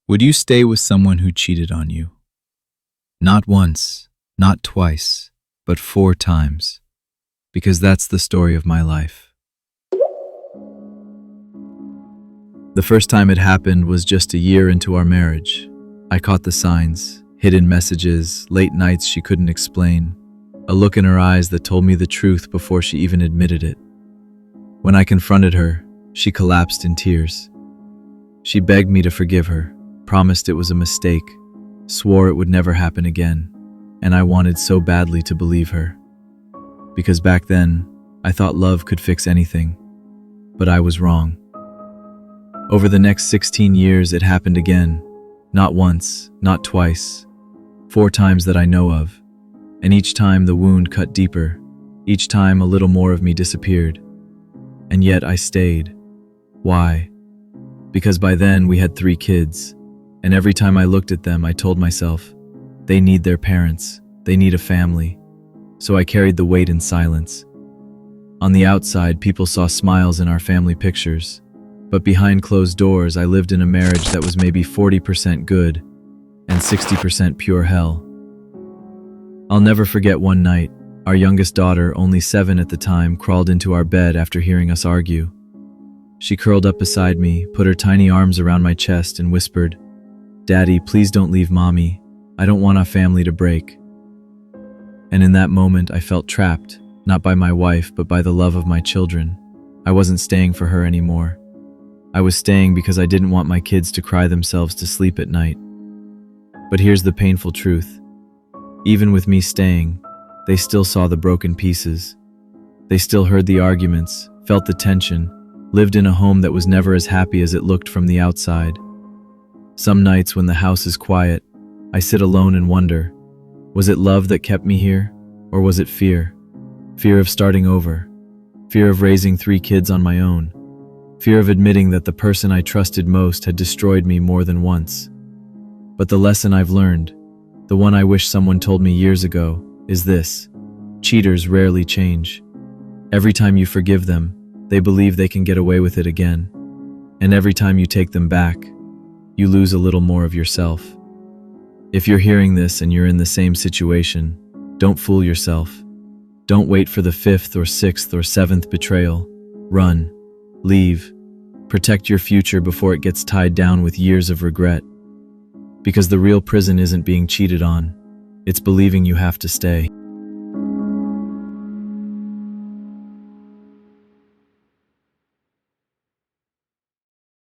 Would you stay with someone who cheated on you? Not once, not twice, but 4 times. Because that's the story of my life. The first time it happened was just a year into our marriage. I caught the signs, hidden messages, late nights she couldn't explain, a look in her eyes that told me the truth before she even admitted it. When I confronted her, she collapsed in tears. She begged me to forgive her, promised it was a mistake, swore it would never happen again, and I wanted so badly to believe her. Because back then, I thought love could fix anything, but I was wrong. Over the next 16 years, it happened again. Not once, not twice, 4 times that I know of. And each time the wound cut deeper, each time a little more of me disappeared. And yet I stayed. Why? Because by then we had 3 kids, and every time I looked at them I told myself, they need their parents, they need a family. So I carried the weight in silence. On the outside, people saw smiles in our family pictures, but behind closed doors I lived in a marriage that was maybe 40% good and 60% pure hell. I'll never forget one night, our youngest daughter, only 7 at the time, crawled into our bed after hearing us argue. She curled up beside me, put her tiny arms around my chest and whispered, "Daddy, please don't leave Mommy. I don't want our family to break." And in that moment I felt trapped, not by my wife, but by the love of my children. I wasn't staying for her anymore. I was staying because I didn't want my kids to cry themselves to sleep at night. But here's the painful truth. Even with me staying, they still saw the broken pieces. They still heard the arguments, felt the tension, lived in a home that was never as happy as it looked from the outside. Some nights when the house is quiet, I sit alone and wonder, was it love that kept me here, or was it fear? Fear of starting over, fear of raising 3 kids on my own, fear of admitting that the person I trusted most had destroyed me more than once. But the lesson I've learned, the one I wish someone told me years ago, is this: cheaters rarely change. Every time you forgive them, they believe they can get away with it again. And every time you take them back, you lose a little more of yourself. If you're hearing this and you're in the same situation, don't fool yourself. Don't wait for the 5th or 6th or 7th betrayal. Run. Leave. Protect your future before it gets tied down with years of regret. Because the real prison isn't being cheated on. It's believing you have to stay.